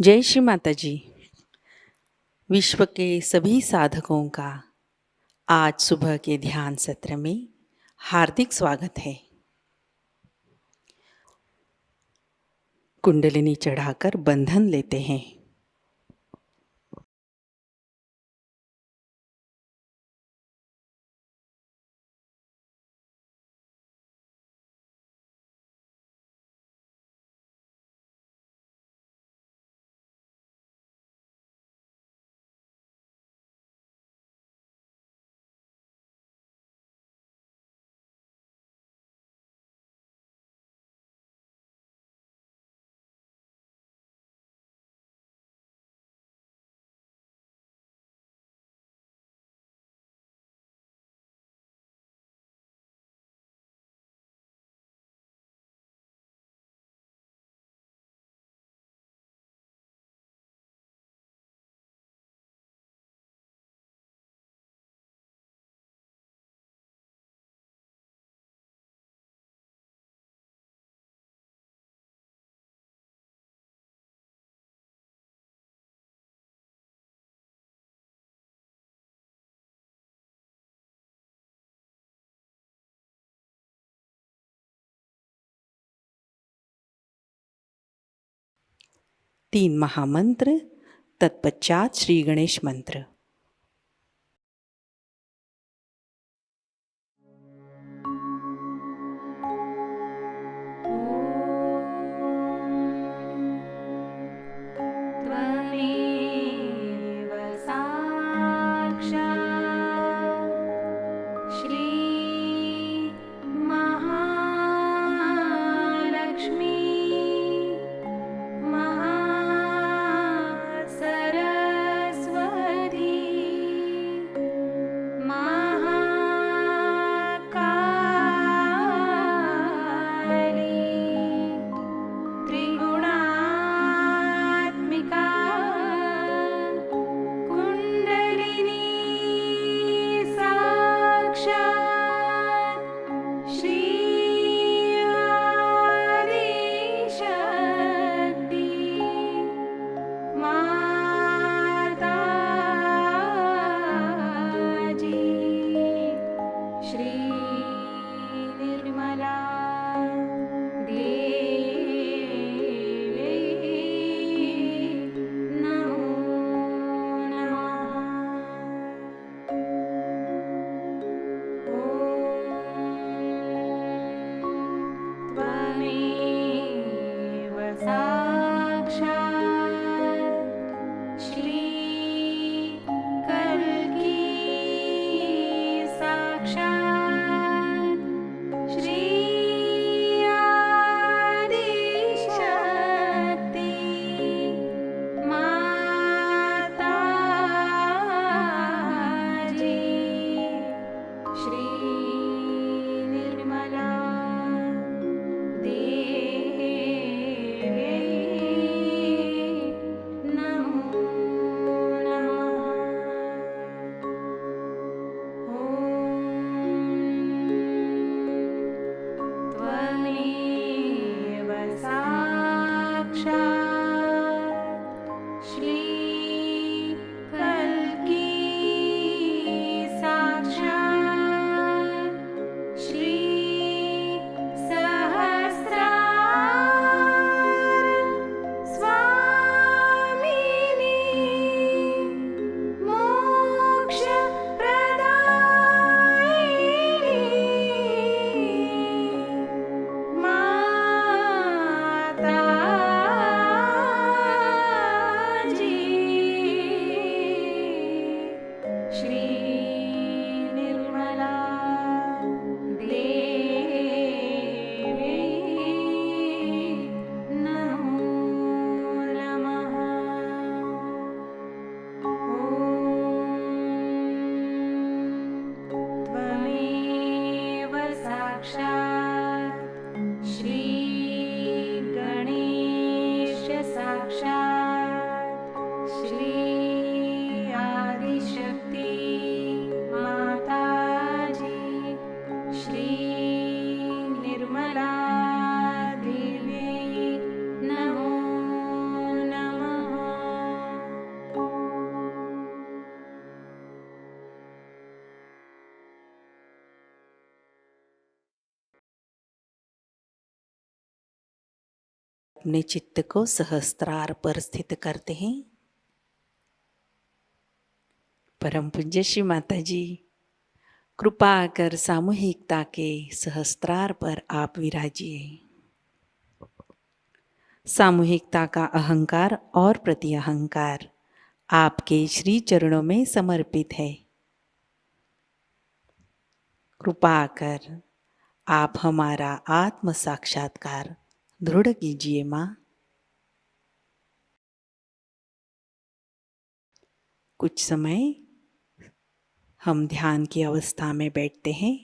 जय श्री माताजी। विश्व के सभी साधकों का आज सुबह के ध्यान सत्र में हार्दिक स्वागत है। कुंडलिनी चढ़ाकर बंधन लेते हैं। तीन महामंत्र, तत्पश्चात श्री गणेश मंत्र। अपने चित्त को सहस्त्रार पर स्थित करते हैं। परम पूज्य श्री माताजी, कृपा कर सामूहिकता के सहस्त्रार पर आप विराजिए। सामूहिकता का अहंकार और प्रति अहंकार आपके श्री चरणों में समर्पित है। कृपा कर आप हमारा आत्म साक्षात्कार दृढ़ कीजिए माँ। कुछ समय हम ध्यान की अवस्था में बैठते हैं।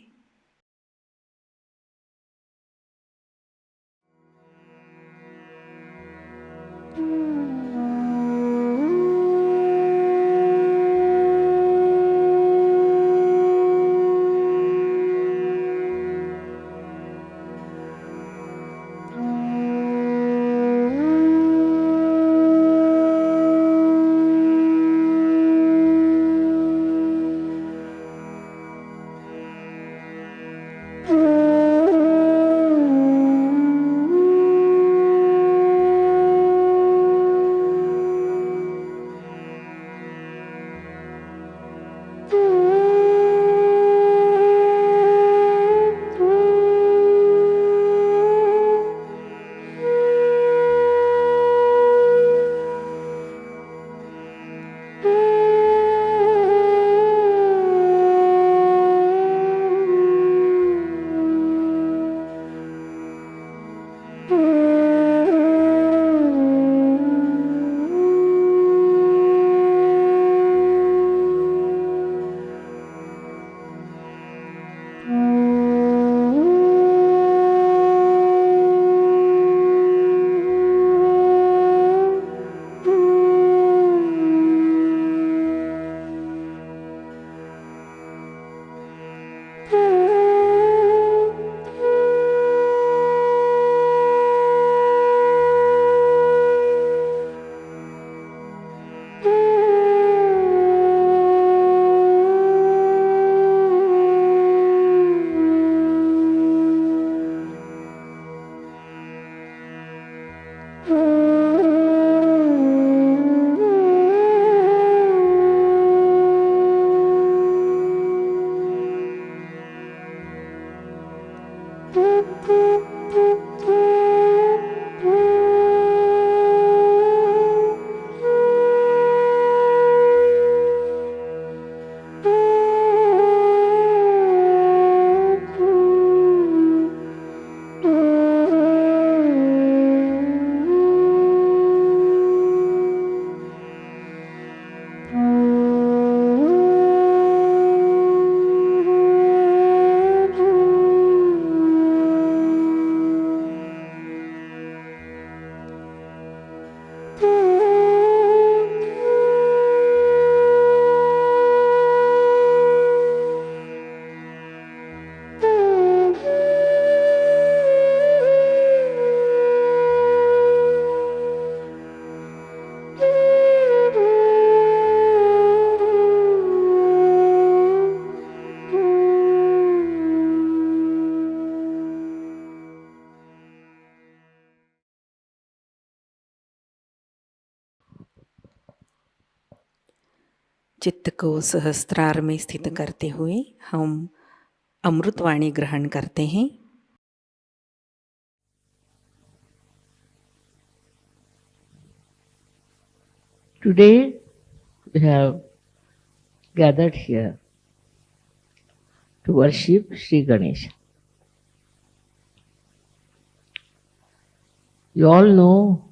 चित्त को सहस्त्रार में स्थित करते हुए हम अमृतवाणी ग्रहण करते हैं। Today we have gathered here to worship Shri Ganesha. You all know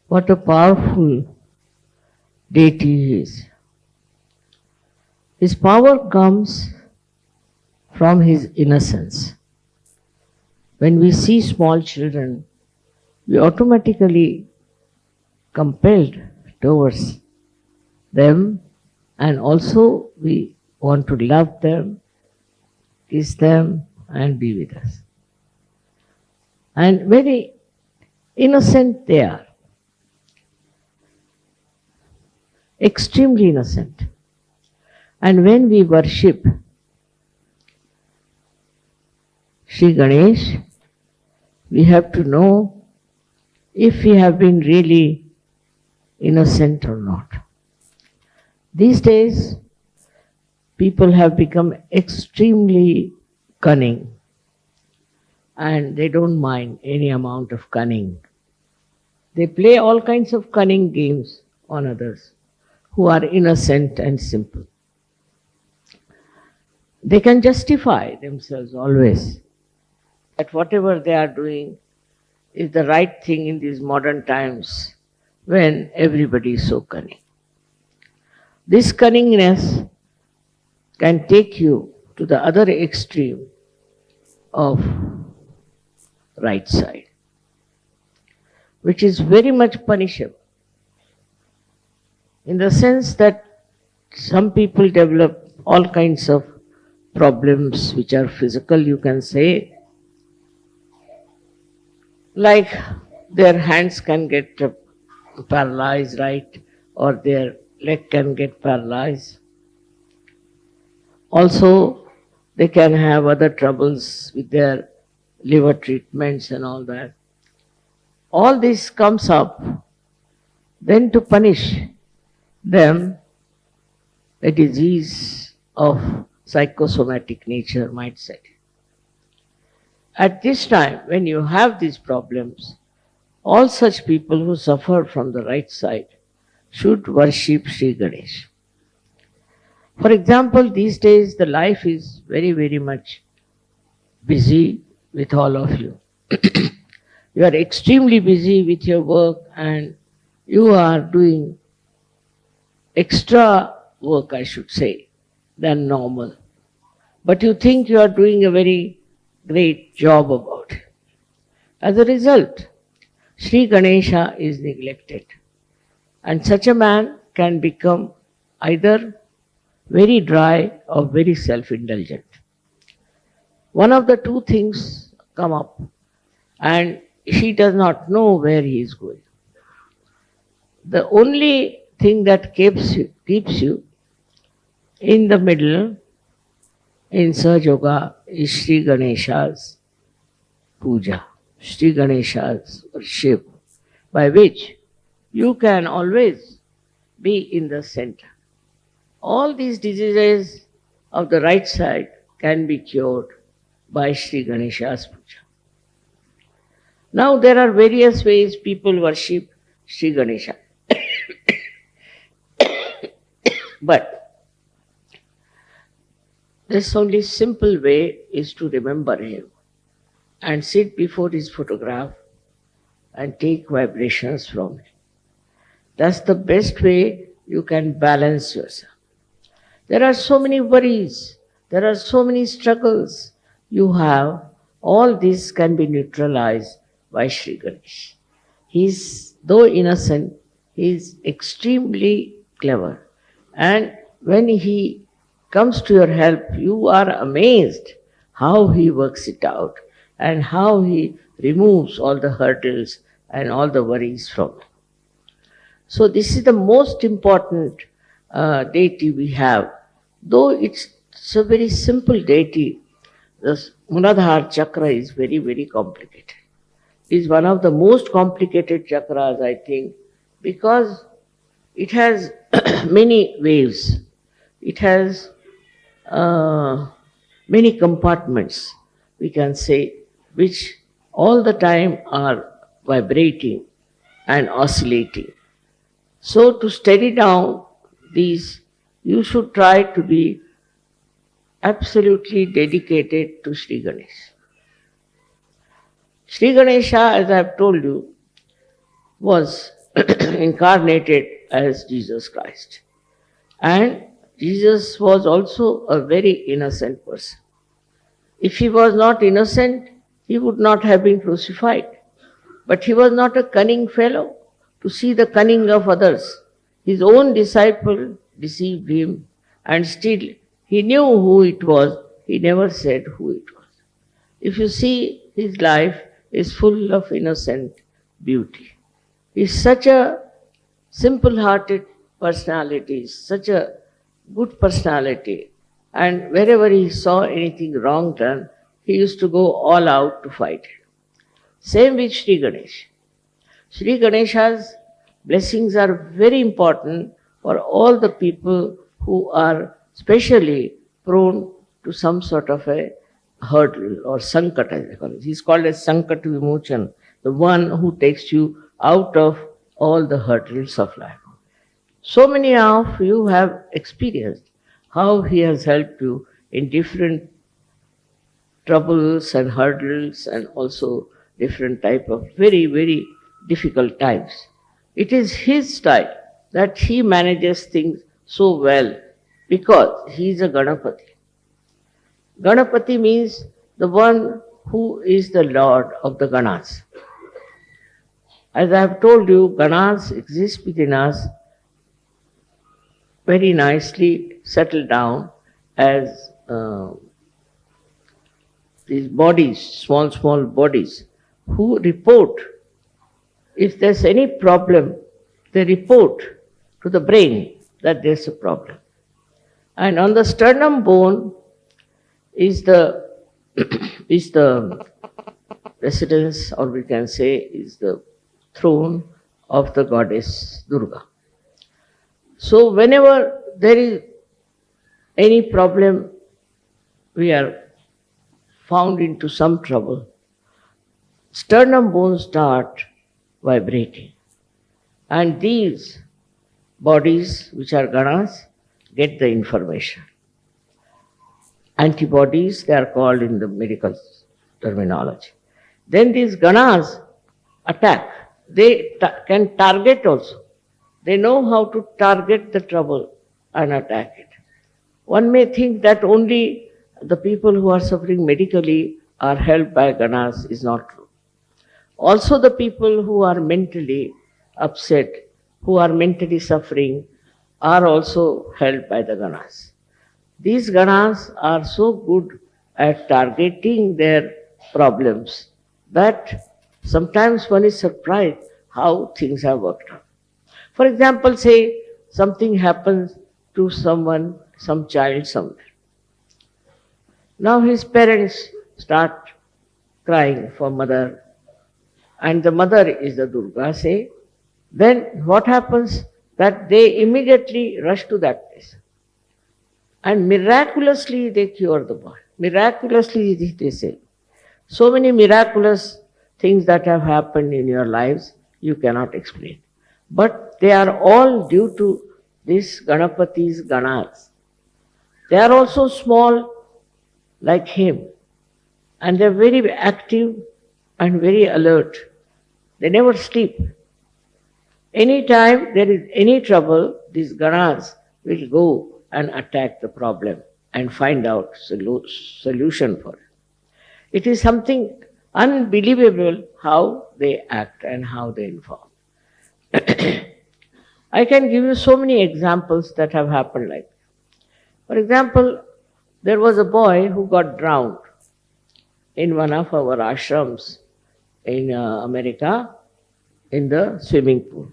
what a powerful deity he is. His power comes from his innocence. When we see small children, we automatically compelled towards them, and also we want to love them, kiss them, and be with us. And very innocent they are, extremely innocent. And when we worship Shri Ganesh, we have to know if we have been really innocent or not. These days, people have become extremely cunning, and they don't mind any amount of cunning. They play all kinds of cunning games on others who are innocent and simple. They can justify themselves always that whatever they are doing is the right thing in these modern times when everybody is so cunning. This cunningness can take you to the other extreme of right side, which is very much punishable, in the sense that some people develop all kinds of problems which are physical, you can say, like their hands can get paralyzed, right, or their leg can get paralyzed. Also, they can have other troubles with their liver treatments and all that. All this comes up, then to punish them, a disease of psychosomatic nature might set. At this time, when you have these problems, all such people who suffer from the right side should worship Shri Ganesha. For example, these days the life is very, very much busy with all of you. You are extremely busy with your work and you are doing extra work, I should say, than normal. But you think you are doing a very great job about it. As a result, Shri Ganesha is neglected. And such a man can become either very dry or very self-indulgent. One of the two things come up and he does not know where he is going. The only thing that keeps you in the middle in Sahajayoga is Shri Ganesha's Puja, Shri Ganesha's worship, by which you can always be in the center. All these diseases of the right side can be cured by Shri Ganesha's Puja. Now there are various ways people worship Shri Ganesha. But this only simple way is to remember him and sit before his photograph and take vibrations from him. That's the best way you can balance yourself. There are so many worries, there are so many struggles you have. All this can be neutralized by Shri Ganesh. Though innocent, he is extremely clever. And when he comes to your help, you are amazed how he works it out and how he removes all the hurdles and all the worries from you. So this is the most important deity we have. Though it's a very simple deity, the Muladhara chakra is very, very complicated. It is one of the most complicated chakras, I think, because it has many waves. It has many compartments, we can say, which all the time are vibrating and oscillating. So to steady down these, you should try to be absolutely dedicated to Shri Ganesha. Shri Ganesha, as I have told you, was incarnated as Jesus Christ. And Jesus was also a very innocent person. If he was not innocent, he would not have been crucified. But he was not a cunning fellow to see the cunning of others. His own disciple deceived him, and still he knew who it was. He never said who it was. If you see, his life is full of innocent beauty. He is such a simple-hearted personality, such a good personality, and wherever he saw anything wrong done, he used to go all out to fight it. Same with Shri Ganesh. Shri Ganesha's blessings are very important for all the people who are specially prone to some sort of a hurdle or sankat, as they call it. He's called as sankat vimochan, the one who takes you out of all the hurdles of life. So many of you have experienced how he has helped you in different troubles and hurdles and also different type of very, very difficult times. It is his style that he manages things so well because he is a Ganapati. Ganapati means the one who is the Lord of the Ganas. As I have told you, Ganas exist within us very nicely settled down as these bodies, small, small bodies, who report. If there's any problem, they report to the brain that there's a problem. And on the sternum bone is the is the residence, or we can say is the throne of the goddess Durga. So whenever there is any problem, we are found into some trouble, sternum bones start vibrating. And these bodies, which are ganas, get the information. Antibodies, they are called in the medical terminology. Then these ganas attack. They can target also. They know how to target the trouble and attack it. One may think that only the people who are suffering medically are helped by ganas is not true. Also the people who are mentally upset, who are mentally suffering, are also helped by the ganas. These ganas are so good at targeting their problems that sometimes one is surprised how things have worked out. For example, say something happens to someone, some child somewhere. Now his parents start crying for mother, and the mother is the Durga, say. Then what happens? That they immediately rush to that place. And miraculously they cure the boy. Miraculously they say. So many miraculous things that have happened in your lives, you cannot explain. But they are all due to this Ganapati's ganas. They are also small like him. And they are very active and very alert. They never sleep. Anytime there is any trouble, these ganas will go and attack the problem and find out solution for it. It is something unbelievable how they act and how they inform. I can give you so many examples that have happened like that. For example, there was a boy who got drowned in one of our ashrams in America in the swimming pool.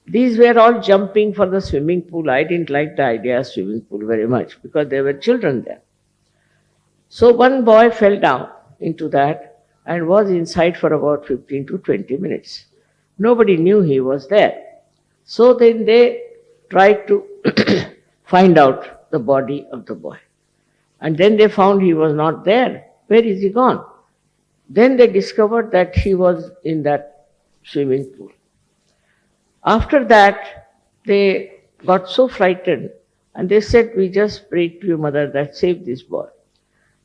These were all jumping for the swimming pool. I didn't like the idea of swimming pool very much because there were children there. So one boy fell down into that and was inside for about 15 to 20 minutes. Nobody knew he was there. So then they tried to find out the body of the boy. And then they found he was not there. Where is he gone? Then they discovered that he was in that swimming pool. After that, they got so frightened and they said, we just prayed to your mother that save this boy.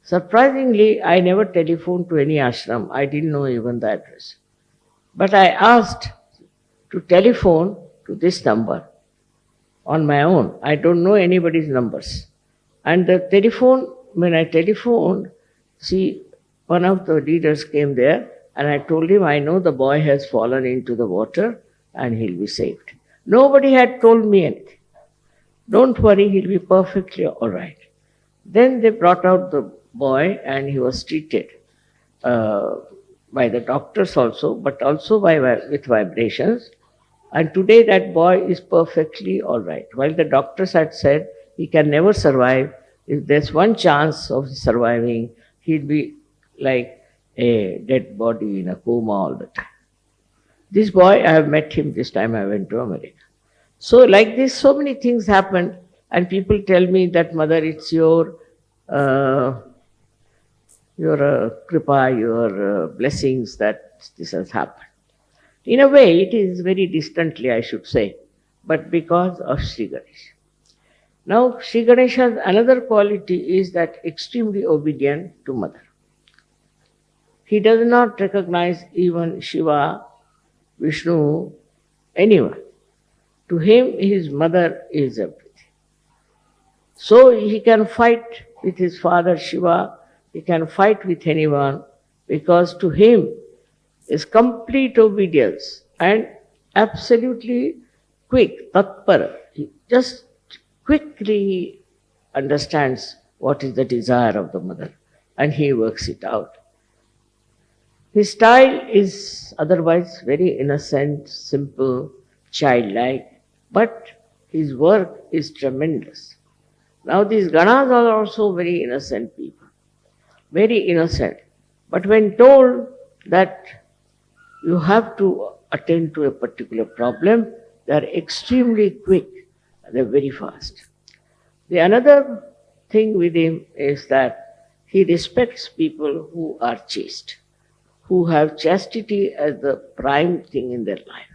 Surprisingly, I never telephoned to any ashram. I didn't know even the address. But I asked to telephone to this number on my own. I don't know anybody's numbers. And the telephone, when I telephoned, see, one of the leaders came there and I told him, I know the boy has fallen into the water and he'll be saved. Nobody had told me anything. Don't worry, he'll be perfectly all right. Then they brought out the boy and he was treated by the doctors also, but also with vibrations. And today that boy is perfectly all right. While the doctors had said he can never survive, if there's one chance of surviving, he'll be like a dead body in a coma all the time. This boy, I have met him this time I went to America. So like this, so many things happen, and people tell me that mother, it's uh, your kripa, your blessings that this has happened. In a way, it is very distantly, I should say, but because of Sri Ganesha. Now, Sri Ganesha's another quality is that extremely obedient to mother. He does not recognize even Shiva, Vishnu, anyone. To him, his mother is everything. So he can fight with his father Shiva, he can fight with anyone, because to him is complete obedience and absolutely quick, tatpara. He just quickly understands what is the desire of the mother and he works it out. His style is otherwise very innocent, simple, childlike, but his work is tremendous. Now these Ganas are also very innocent people, very innocent. But when told that you have to attend to a particular problem, they are extremely quick, they are very fast. The another thing with him is that he respects people who are chaste, who have chastity as the prime thing in their life.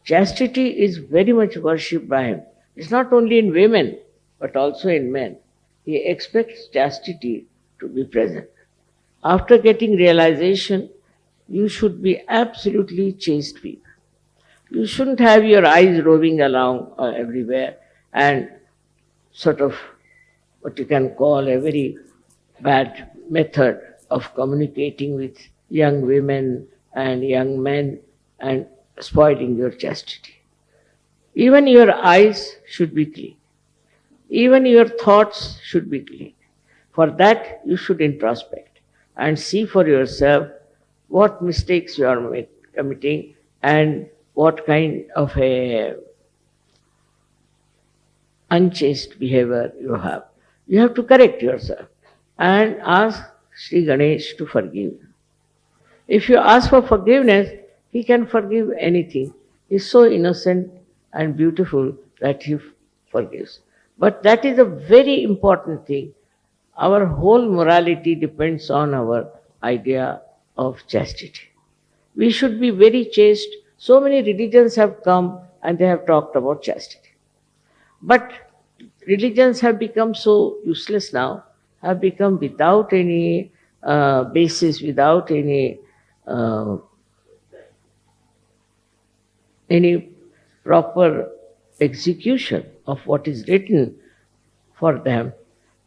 Chastity is very much worshipped by him. It's not only in women, but also in men. He expects chastity to be present. After getting realization, you should be absolutely chaste people. You shouldn't have your eyes roving along everywhere and sort of what you can call a very bad method of communicating with young women and young men and spoiling your chastity. Even your eyes should be clean. Even your thoughts should be clean. For that, you should introspect and see for yourself what mistakes you are committing and what kind of a unchaste behavior you have. You have to correct yourself and ask Sri Ganesh to forgive you. If you ask for forgiveness, he can forgive anything. He is so innocent and beautiful that he forgives. But that is a very important thing. Our whole morality depends on our idea of chastity. We should be very chaste. So many religions have come and they have talked about chastity. But religions have become so useless now, have become without any basis, without any proper execution of what is written for them.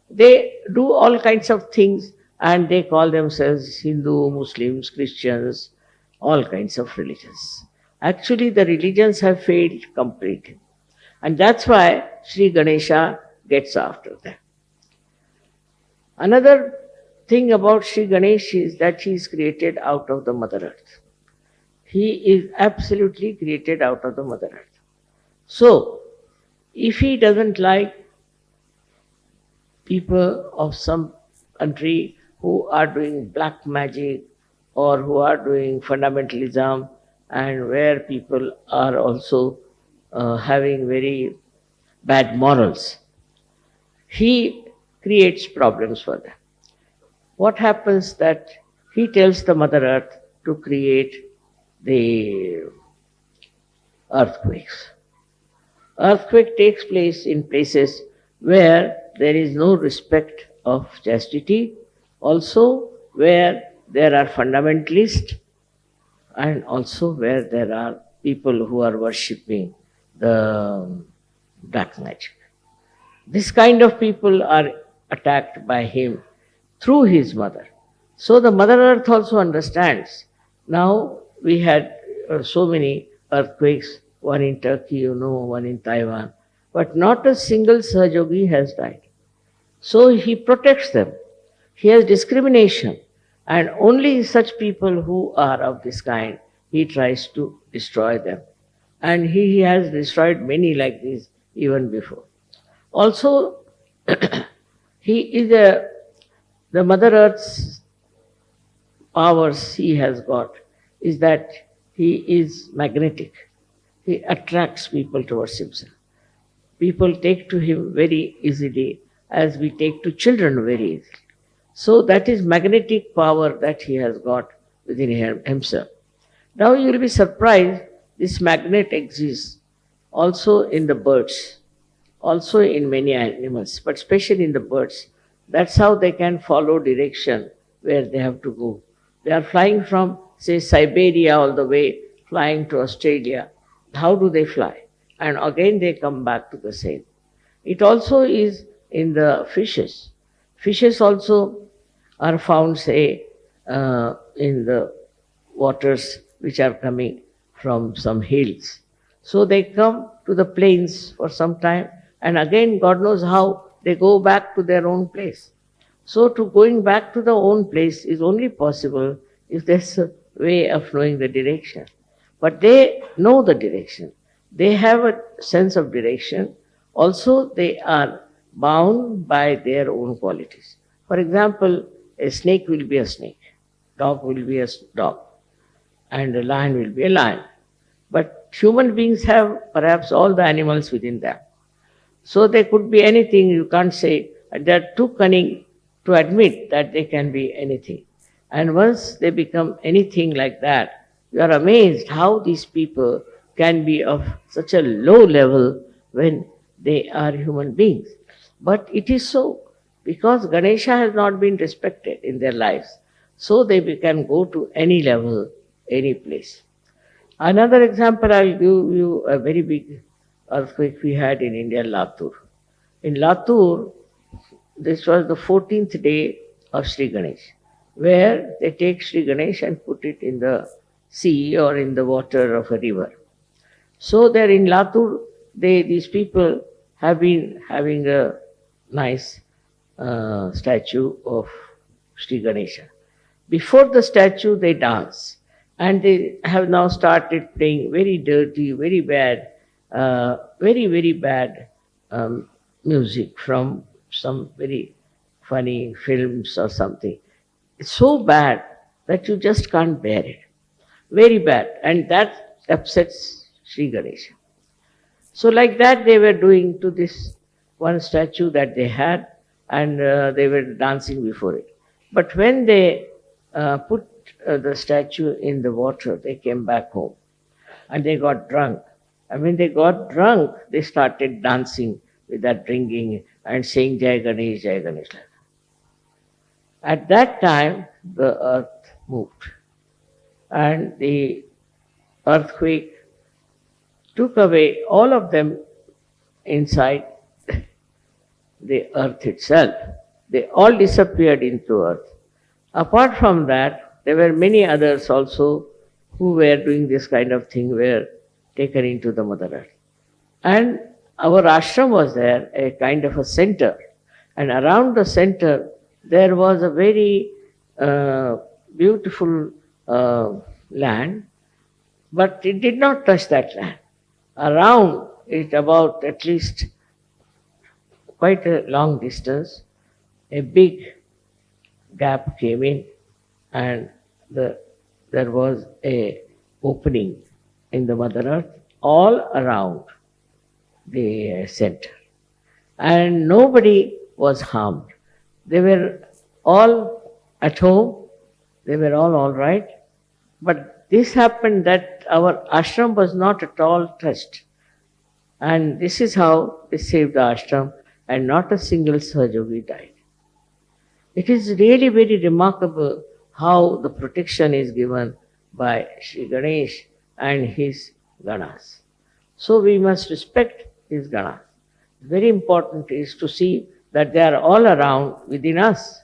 They do all kinds of things and they call themselves Hindu, Muslims, Christians, all kinds of religions. Actually, the religions have failed completely. And that's why Sri Ganesha gets after them. Another thing about Sri Ganesh is that he is created out of the Mother Earth. He is absolutely created out of the Mother Earth. So, if he doesn't like people of some country who are doing black magic or who are doing fundamentalism and where people are also having very bad morals, he creates problems for them. What happens that he tells the Mother Earth to create the earthquakes. Earthquake takes place in places where there is no respect of chastity, also where there are fundamentalists and also where there are people who are worshipping the black magic. This kind of people are attacked by him through his mother. So the Mother Earth also understands. Now we had so many earthquakes, one in Turkey, one in Taiwan, but not a single Sahajayogi has died. So he protects them. He has discrimination, and only such people who are of this kind, he tries to destroy them. And he has destroyed many like this even before. Also, he is the Mother Earth's powers he has got is that he is magnetic. He attracts people towards himself. People take to him very easily, as we take to children very easily. So that is magnetic power that he has got within himself. Now you will be surprised, this magnet exists also in the birds, also in many animals, but especially in the birds. That's how they can follow direction where they have to go. They are flying from, say, Siberia all the way, flying to Australia. How do they fly? And again they come back to the same. It also is in the fishes. Fishes also are found, say, in the waters which are coming from some hills. So they come to the plains for some time, and again, God knows how, they go back to their own place. So to going back to the own place is only possible if there's a way of knowing the direction. But they know the direction. They have a sense of direction. Also, they are bound by their own qualities. For example, a snake will be a snake, dog will be a dog, and a lion will be a lion. But human beings have perhaps all the animals within them. So they could be anything, you can't say. They are too cunning to admit that they can be anything. And once they become anything like that, you are amazed how these people can be of such a low level when they are human beings. But it is so, because Ganesha has not been respected in their lives. So they can go to any level, any place. Another example, I'll give you a very big earthquake we had in India, Latur. In Latur, this was the 14th day of Sri Ganesh, where they take Sri Ganesh and put it in the sea or in the water of a river. So there in Latur, these people have been having a nice statue of Sri Ganesha. Before the statue, they dance. And they have now started playing very dirty, very bad, very bad music from some very funny films or something. It's so bad that you just can't bear it. Very bad. And that upsets Sri Ganesha. So like that they were doing to this one statue that they had, and they were dancing before it. But when they put the statue in the water, they came back home and they got drunk. And when they got drunk, they started dancing with that drinking and saying Jai Ganesh, Jai Ganesh. At that time, the earth moved, and the earthquake took away all of them inside the earth itself. They all disappeared into earth. Apart from that, there were many others also who were doing this kind of thing, were taken into the Mother Earth. And our ashram was there, a kind of a center. And around the center, there was a very beautiful land, but it did not touch that land. Around it, about at least quite a long distance, a big gap came in, and there was a opening in the Mother Earth all around the center. And nobody was harmed. They were all at home, they were all right. But this happened that our ashram was not at all touched. And this is how they saved the ashram, and not a single Sahajayogi died. It is really very remarkable how the protection is given by Shri Ganesh and his Ganas. So we must respect his Ganas. Very important is to see that they are all around within us.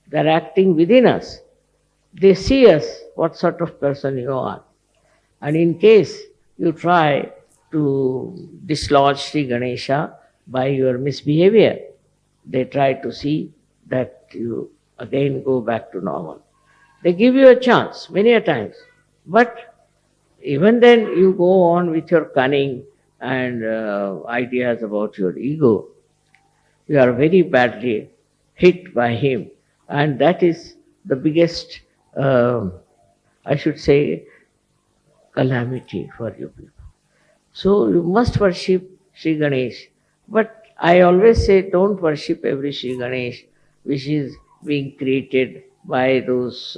They are acting within us. They see us, what sort of person you are. And in case you try to dislodge Sri Ganesha by your misbehavior, they try to see that you again go back to normal. They give you a chance many a times, but even then you go on with your cunning and ideas about your ego. You are very badly hit by him, and that is the biggest, I should say, calamity for you people. So you must worship Sri Ganesh. But I always say don't worship every Sri Ganesh which is being created by those,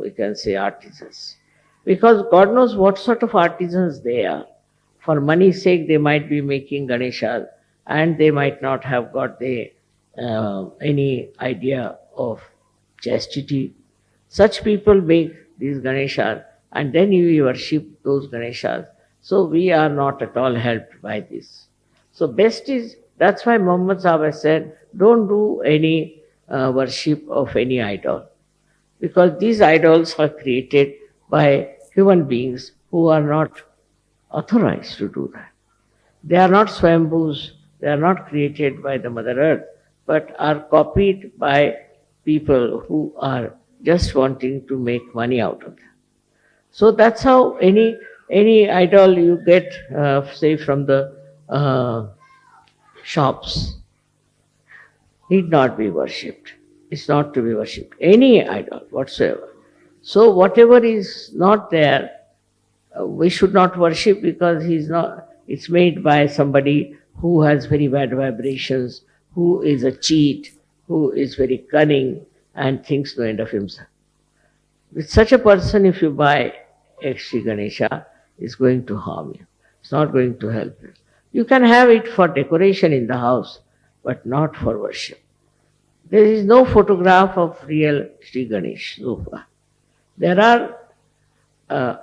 we can say, artisans. Because God knows what sort of artisans they are. For money's sake, they might be making Ganesha and they might not have got any idea of chastity. Such people make these Ganeshas and then you worship those Ganeshas. So we are not at all helped by this. So best is, that's why Muhammad Sahib has said, don't do any worship of any idol. Because these idols are created by human beings who are not authorized to do that. They are not swambhus, they are not created by the Mother Earth, but are copied by people who are just wanting to make money out of them. So that's how any idol you get, say from the shops, need not be worshipped. It's not to be worshipped. Any idol whatsoever. So whatever is not there, we should not worship because it's made by somebody who has very bad vibrations, who is a cheat, who is very cunning and thinks no end of himself. With such a person, if you buy a Sri Ganesha, it's going to harm you. It's not going to help you. You can have it for decoration in the house, but not for worship. There is no photograph of real Sri Ganesh so far. There are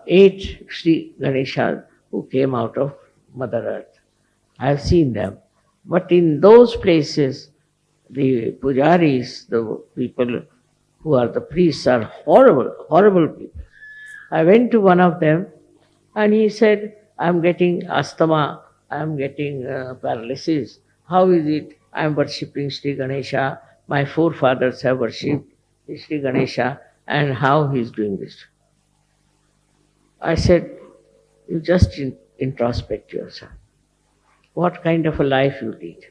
8 Sri Ganeshas who came out of Mother Earth. I have seen them. But in those places, the pujaris, the people who are the priests, are horrible, horrible people. I went to one of them and he said, I'm getting asthma, I'm getting paralysis. How is it? I'm worshipping Sri Ganesha. My forefathers have worshipped Sri Ganesha, and how he is doing this. I said, you just introspect yourself. What kind of a life you lead?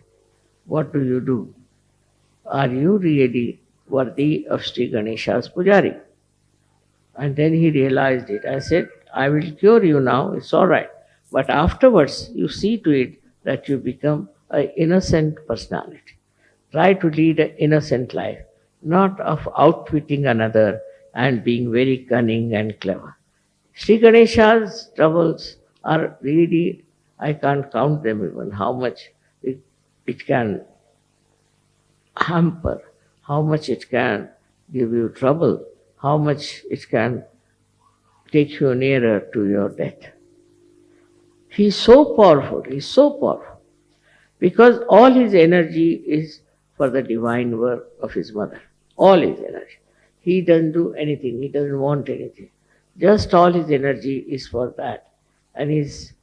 What do you do? Are you really worthy of Sri Ganesha's pujari? And then he realized it. I said, I will cure you now, it's all right. But afterwards, you see to it that you become an innocent personality. Try to lead an innocent life, not of outwitting another and being very cunning and clever. Sri Ganesha's troubles are really, I can't count them even, how much it can hamper, how much it can give you trouble, how much it can take you nearer to your death. He is so powerful, because all his energy is for the divine work of his mother. All his energy. He doesn't do anything, he doesn't want anything. Just all his energy is for that. And he's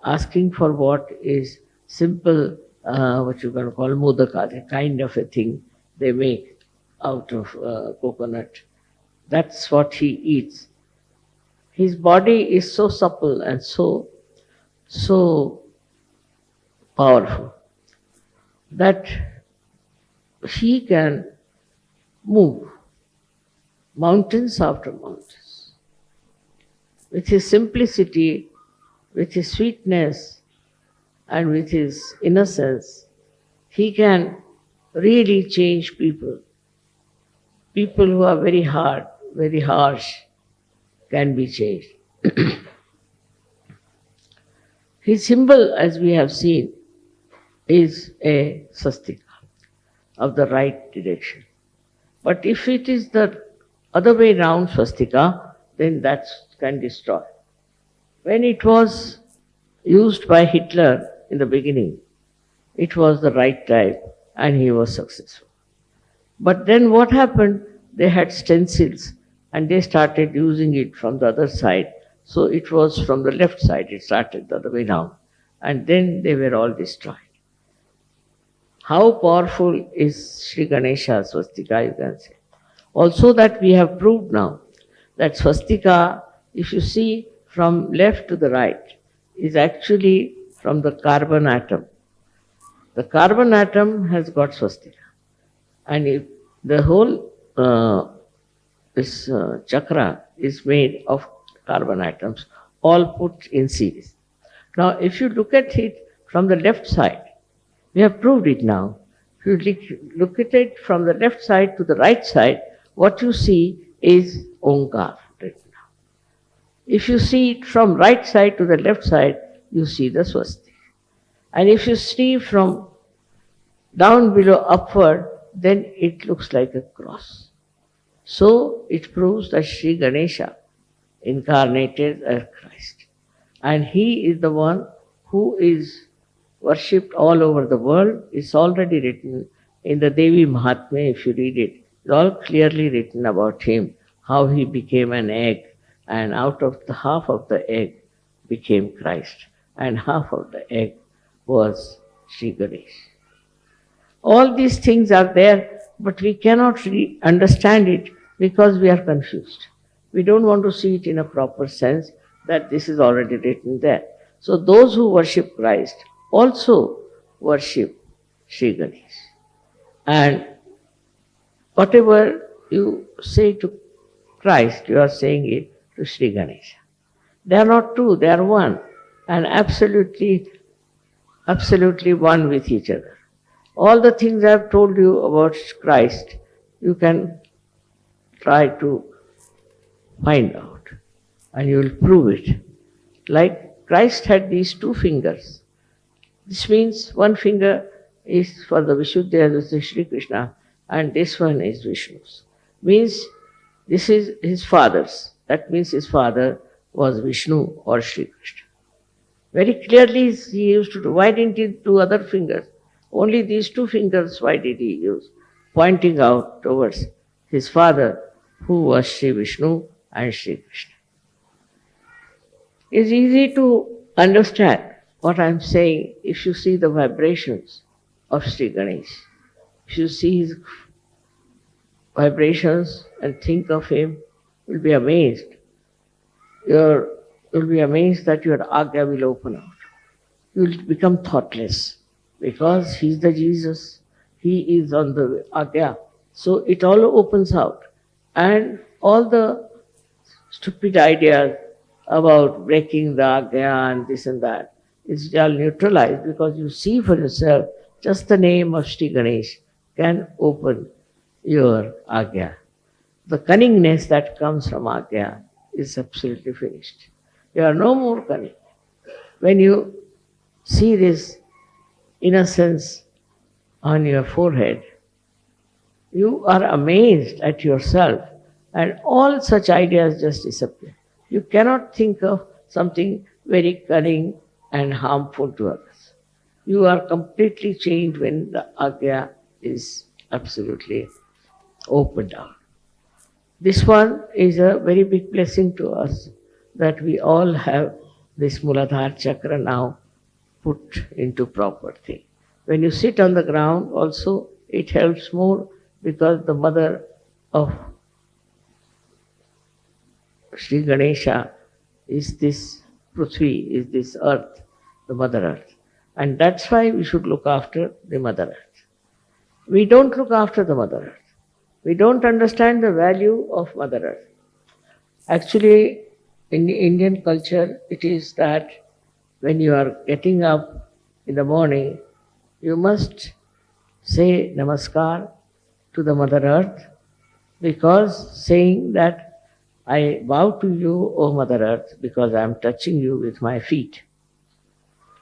asking for what is simple, what you can call modaka, the kind of a thing they make out of coconut. That's what he eats. His body is so supple and so powerful that he can move mountains after mountains. With his simplicity, with his sweetness, and with his innocence, he can really change people. People who are very hard, very harsh, can be changed. His symbol, as we have seen, is a swastika of the right direction. But if it is the other way round swastika, then that can destroy. When it was used by Hitler in the beginning, it was the right type and he was successful. But then what happened? They had stencils and they started using it from the other side. So it was from the left side, it started the other way round. And then they were all destroyed. How powerful is Sri Ganesha swastika, you can say. Also that we have proved now, that swastika, if you see from left to the right, is actually from the carbon atom. The carbon atom has got swastika. And if the whole this chakra is made of carbon atoms. all put in series. Now, if you look at it from the left side, we have proved it now. If you look at it from the left side to the right side, what you see is Omkar written down. If you see it from right side to the left side, you see the Swastik. And if you see from down below upward, then it looks like a cross. So it proves that Shri Ganesha incarnated as Christ. And he is the one who is worshipped all over the world. It's already written in the Devi Mahatmya, if you read it. It's all clearly written about him, how he became an egg, and out of the half of the egg became Christ, and half of the egg was Shri Ganesh. All these things are there, but we cannot really understand it because we are confused. We don't want to see it in a proper sense that this is already written there. So those who worship Christ also worship Shri Ganesh. And whatever you say to Christ, you are saying it to Shri Ganesha. They are not two, they are one, and absolutely one with each other. All the things I have told you about Christ, you can try to find out, and you will prove it. Like Christ had these two fingers. This means one finger is for the Vishuddha, this is Shri Krishna, and this one is Vishnu's. Means this is his father's. That means his father was Vishnu or Shri Krishna. Very clearly he used to do. Why didn't he do other fingers? Only these two fingers, why did he use? Pointing out towards his father, who was Shri Vishnu and Shri Krishna. It's easy to understand what I'm saying if you see the vibrations of Shri Ganesh. If you see his vibrations and think of him, you'll be amazed. You'll be amazed that your Agya will open out. You'll become thoughtless because he's the Jesus. He is on the Agya. So it all opens out. And all the stupid ideas about breaking the Agya and this and that is all neutralized because you see for yourself just the name of Shri Ganesh can open your Agya. The cunningness that comes from Agya is absolutely finished. You are no more cunning. When you see this innocence on your forehead, you are amazed at yourself and all such ideas just disappear. You cannot think of something very cunning and harmful to others. You are completely changed when the Agya is absolutely opened out. This one is a very big blessing to us that we all have this Muladhara chakra now put into proper thing. When you sit on the ground also it helps more because the mother of Shri Ganesha is this Prithvi, is this earth, the Mother Earth. And that's why we should look after the Mother Earth. We don't look after the Mother Earth. We don't understand the value of Mother Earth. Actually, in the Indian culture, it is that when you are getting up in the morning, you must say Namaskar to the Mother Earth because saying that I bow to you, O Mother Earth, because I am touching you with my feet.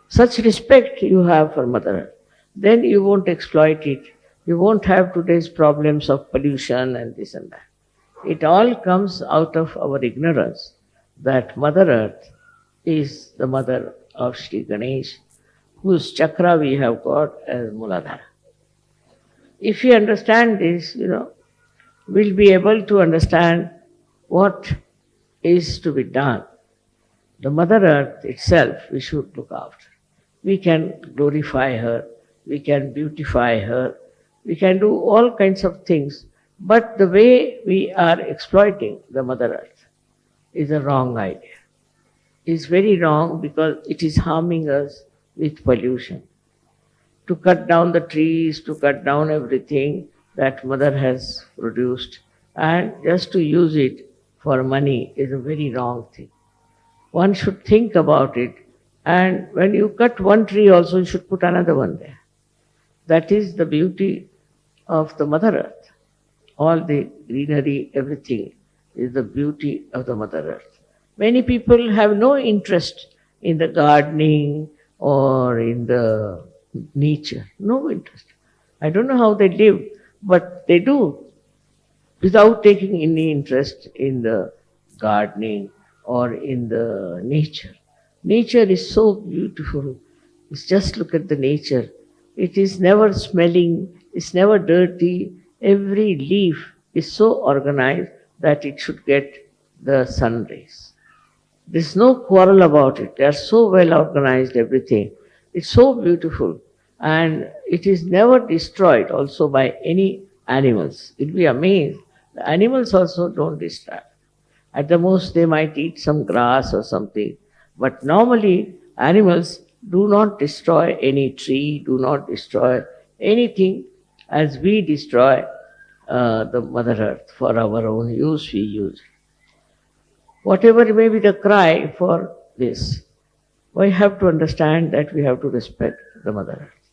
Such respect you have for Mother Earth. Then you won't exploit it. You won't have today's problems of pollution and this and that. It all comes out of our ignorance that Mother Earth is the mother of Shri Ganesh, whose chakra we have got as Muladhara. If we understand this, we'll be able to understand what is to be done. The Mother Earth itself we should look after. We can glorify her, we can beautify her, we can do all kinds of things, but the way we are exploiting the Mother Earth is a wrong idea. It's very wrong because it is harming us with pollution. To cut down the trees, to cut down everything that Mother has produced, and just to use it for money is a very wrong thing. one should think about it. And when you cut one tree also, you should put another one there. That is the beauty of the Mother Earth. All the greenery, everything is the beauty of the Mother Earth. Many people have no interest in the gardening or in the nature. No interest. I don't know how they live, but they do without taking any interest in the gardening or in the nature. Nature is so beautiful. It's just look at the nature. It is never smelling, it's never dirty. Every leaf is so organized that it should get the sun rays. There's no quarrel about it. They are so well organized, everything. It's so beautiful. And it is never destroyed also by any animals. You'll be amazed. The animals also don't destroy. At the most, they might eat some grass or something. But normally, animals do not destroy any tree, do not destroy anything as we destroy the Mother Earth. For our own use, we use it. Whatever may be the cry for this, we have to understand that we have to respect the Mother Earth.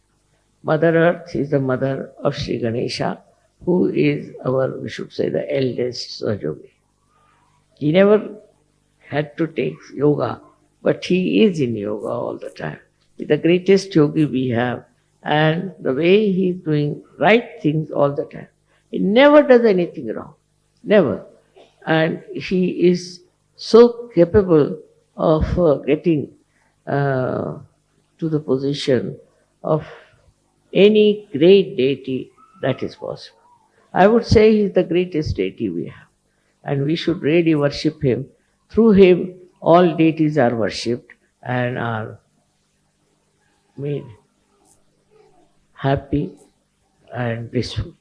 Mother Earth is the mother of Shri Ganesha, who is our, we should say, the eldest Sahajayogi. He never had to take yoga, but he is in yoga all the time. He's the greatest yogi we have, and the way he's doing right things all the time. He never does anything wrong, never. And he is so capable of getting to the position of any great deity that is possible. I would say he is the greatest deity we have, and we should really worship him. Through him, all deities are worshipped and are made happy and blissful.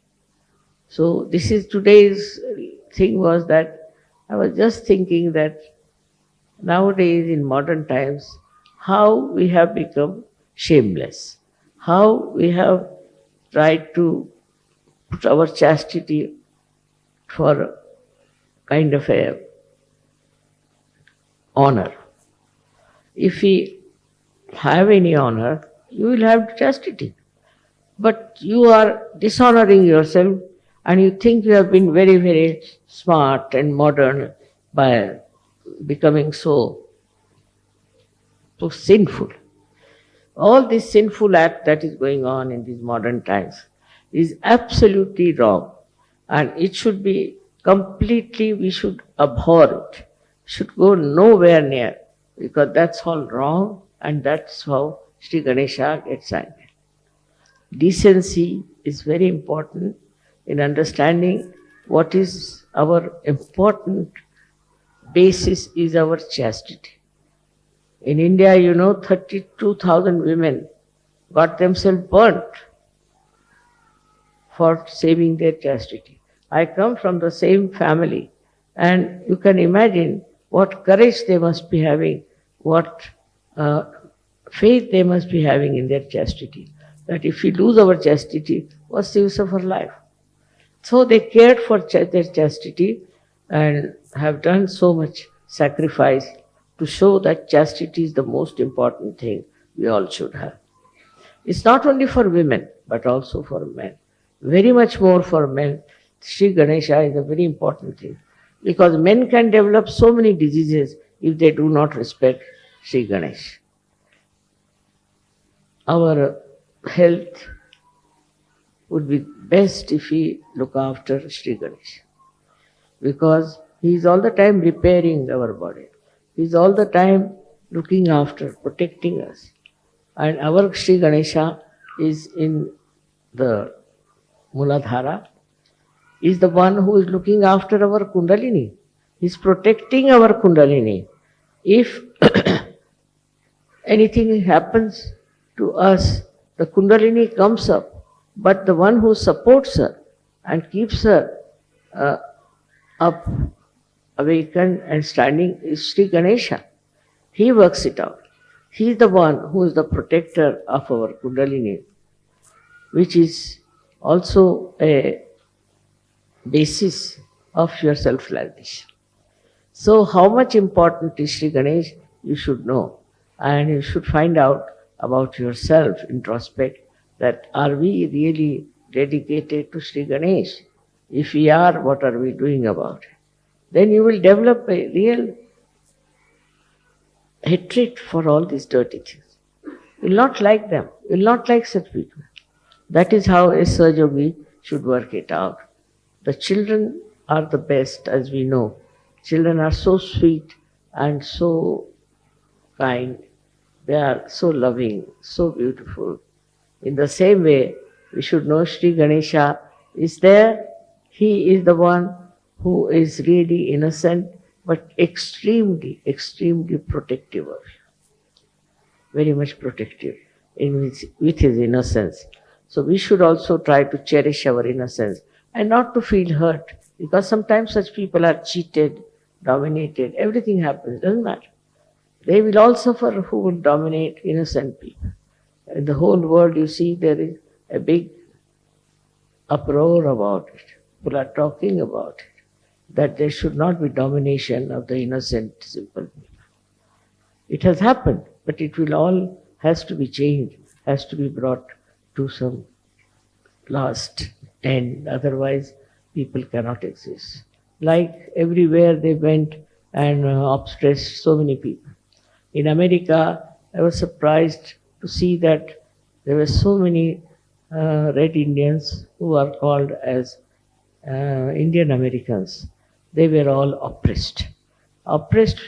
So this is today's thing was that I was just thinking that nowadays in modern times, how we have become shameless, how we have tried to put our chastity for kind of a honor. If we have any honor, you will have chastity. But you are dishonoring yourself and you think you have been very, very smart and modern by becoming so sinful. All this sinful act that is going on in these modern times is absolutely wrong, and it should be completely, we should abhor it, should go nowhere near, because that's all wrong, and that's how Shri Ganesha gets angry. Decency is very important in understanding what is our important basis is our chastity. In India, 32,000 women got themselves burnt for saving their chastity. I come from the same family, and you can imagine what courage they must be having, what faith they must be having in their chastity. That if we lose our chastity, what's the use of our life? So they cared for their chastity and have done so much sacrifice to show that chastity is the most important thing we all should have. It's not only for women, but also for men. Very much more for men. Shri Ganesha is a very important thing, because men can develop so many diseases if they do not respect Shri Ganesha. Our health would be best if we look after Shri Ganesha, because he is all the time repairing our body. He is all the time looking after, protecting us. And our Shri Ganesha is in the Muladhara, is the one who is looking after our Kundalini. He is protecting our Kundalini. If anything happens to us, the Kundalini comes up, but the one who supports her and keeps her up, awakened and standing is Shri Ganesha. He works it out. He is the one who is the protector of our Kundalini, which is also a basis of your self-realization. So how much important is Shri Ganesh you should know. And you should find out about yourself, introspect, that are we really dedicated to Sri Ganesh? If we are, what are we doing about it? Then you will develop a real hatred for all these dirty things. You will not like them. You will not like such people. That is how a Sahajayogi should work it out. The children are the best, as we know. Children are so sweet and so kind. They are so loving, so beautiful. In the same way, we should know Sri Ganesha is there. He is the one who is really innocent, but extremely, extremely protective of you. Very much protective with his innocence. So we should also try to cherish our innocence and not to feel hurt, because sometimes such people are cheated, dominated, everything happens, doesn't matter. They will all suffer who will dominate innocent people. In the whole world, you see, there is a big uproar about it. People are talking about it, that there should not be domination of the innocent, simple people. It has happened, but it will all has to be changed, has to be brought to some last end. Otherwise, people cannot exist. Like everywhere they went and oppressed so many people. In America, I was surprised to see that there were so many red Indians who are called as Indian Americans. They were all oppressed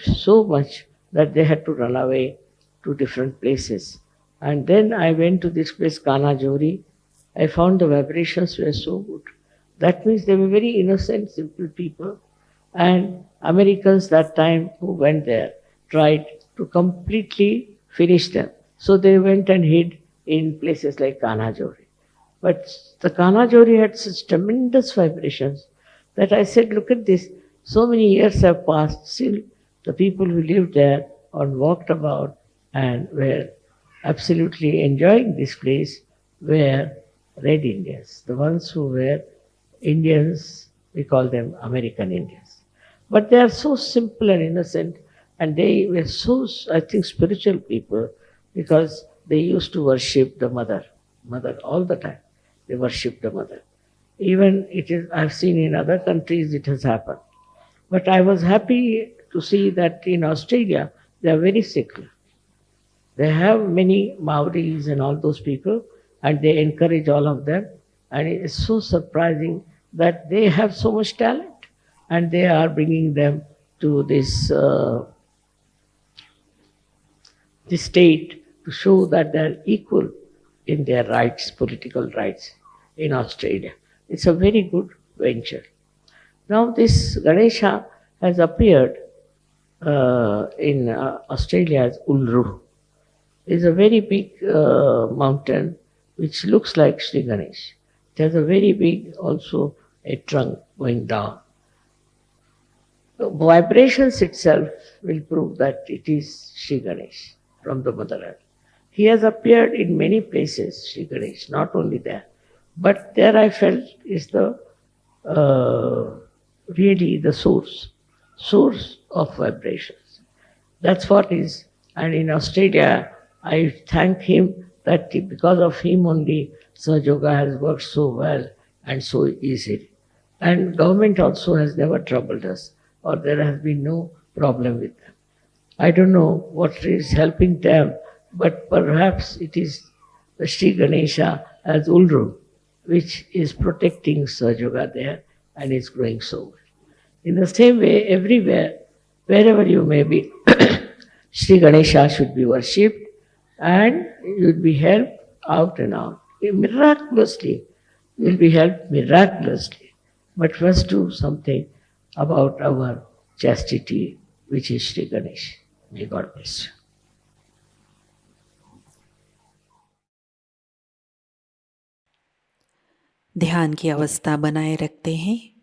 so much that they had to run away to different places. And then I went to this place, Kanajori. I found the vibrations were so good. That means they were very innocent, simple people. And Americans that time who went there tried to completely finish them. So they went and hid in places like Kanajori. But the Kanajori had such tremendous vibrations that I said, look at this, so many years have passed, still the people who lived there and walked about and were absolutely enjoying this place were red Indians. The ones who were Indians, we call them American Indians. But they are so simple and innocent, and they were so, I think, spiritual people, because they used to worship the mother all the time. They worship the mother. Even it is, I've seen in other countries it has happened. But I was happy to see that in Australia they are very secular. They have many Maoris and all those people, and they encourage all of them. And it is so surprising that they have so much talent, and they are bringing them to this state to show that they are equal in their rights, political rights in Australia. It's a very good venture. Now this Ganesha has appeared in Australia as Uluru. It's a very big mountain which looks like Sri Ganesh. It has a very big also a trunk going down. The vibrations itself will prove that it is Sri Ganesh from the Mother Earth. He has appeared in many places, Sri Ganesh, not only there. But there I felt is the really the source of vibrations. That's what is. And in Australia, I thank him that because of him only Sahajayoga has worked so well and so easily. And government also has never troubled us, or there has been no problem with them. I don't know what is helping them, but perhaps it is the Sri Ganesha as Ulru, which is protecting Sahajayoga there and is growing so well. In the same way, everywhere, wherever you may be, Sri Ganesha should be worshipped, and you will be helped out and out. Miraculously, you will be helped miraculously. But first do something about our chastity, which is Sri Ganesh. May God bless you. ध्यान की अवस्था बनाए रखते हैं।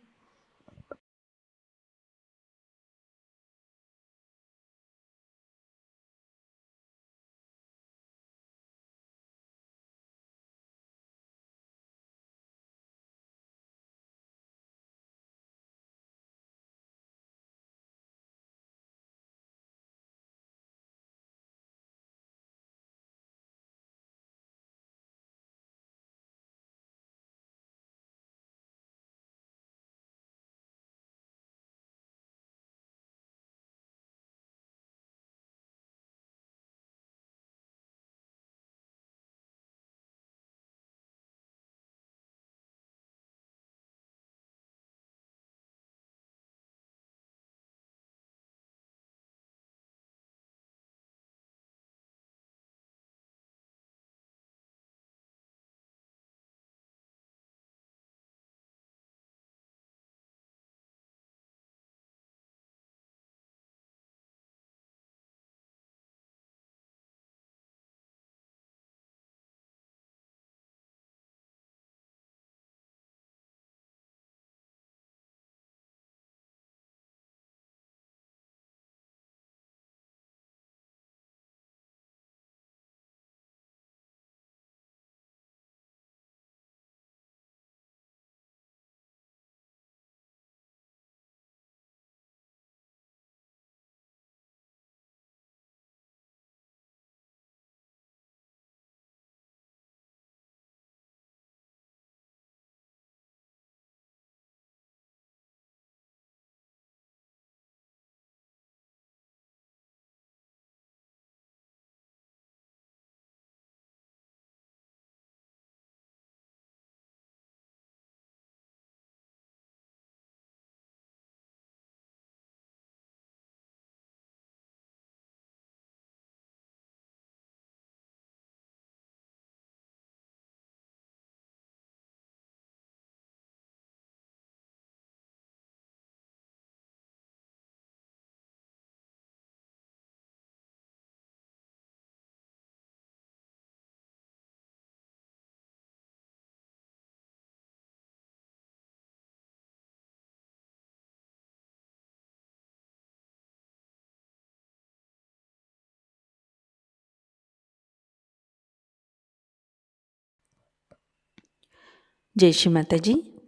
जय श्री माता जी।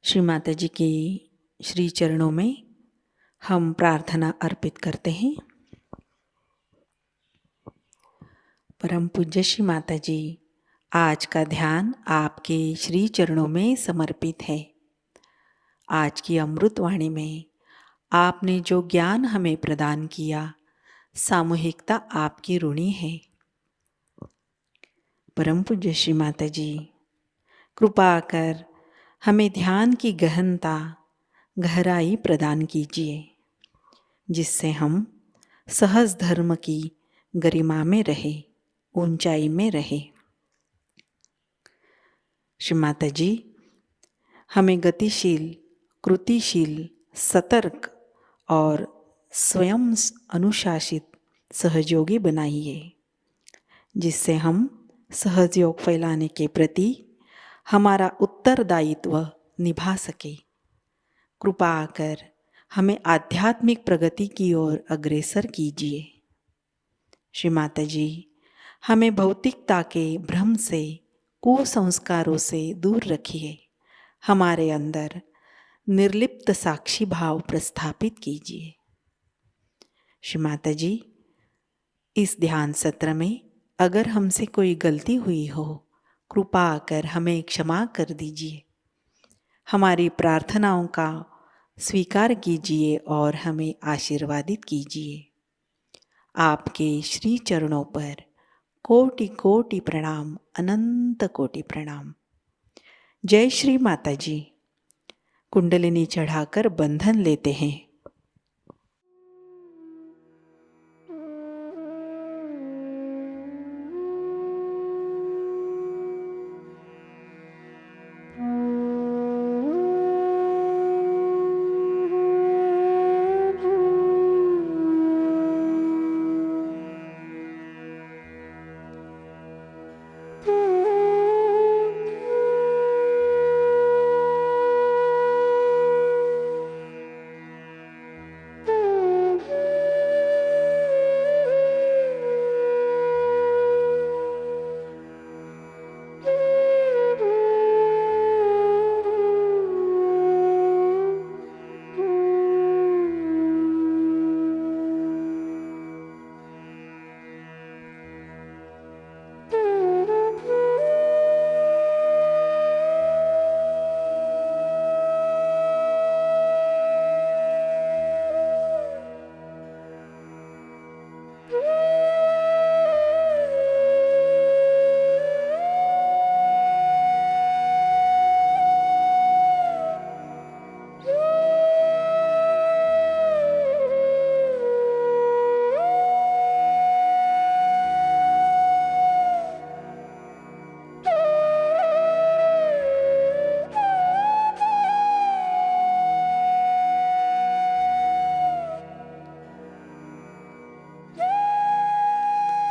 श्री माता जी के श्री चरणों में हम प्रार्थना अर्पित करते हैं। परम पूज्य श्री माता जी, आज का ध्यान आपके श्री चरणों में समर्पित है। आज की अमृत वाणी में आपने जो ज्ञान हमें प्रदान किया, सामूहिकता आपकी ऋणी है। परम पूज्य श्री माता जी, कृपा कर हमें ध्यान की गहनता, गहराई प्रदान कीजिए, जिससे हम सहज धर्म की गरिमा में रहे, ऊंचाई में रहे। श्री माता जी, हमें गतिशील, कृतिशील, सतर्क और स्वयं अनुशासित सहयोगी बनाइए, जिससे हम सहयोग फैलाने के प्रति हमारा उत्तरदायित्व निभा सके। कृपा कर हमें आध्यात्मिक प्रगति की ओर अग्रसर कीजिए। श्री माता जी, हमें भौतिकता के भ्रम से, कुसंस्कारों से दूर रखिए। हमारे अंदर निर्लिप्त साक्षी भाव प्रस्थापित कीजिए। श्री माता जी, इस ध्यान सत्र में अगर हमसे कोई गलती हुई हो, कृपा कर हमें क्षमा कर दीजिए। हमारी प्रार्थनाओं का स्वीकार कीजिए और हमें आशीर्वादित कीजिए। आपके श्री चरणों पर कोटि कोटि प्रणाम, अनंत कोटि प्रणाम। जय श्री माता जी। कुंडलिनी चढ़ाकर बंधन लेते हैं।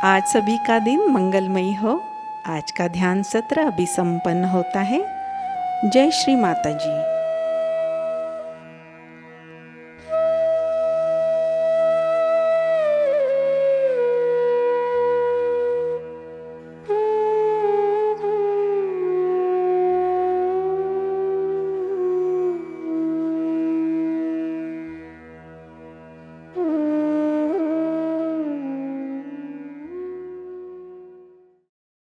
आज सभी का दिन मंगलमयी हो। आज का ध्यान सत्र अभी संपन्न होता है। जय श्री माता जी।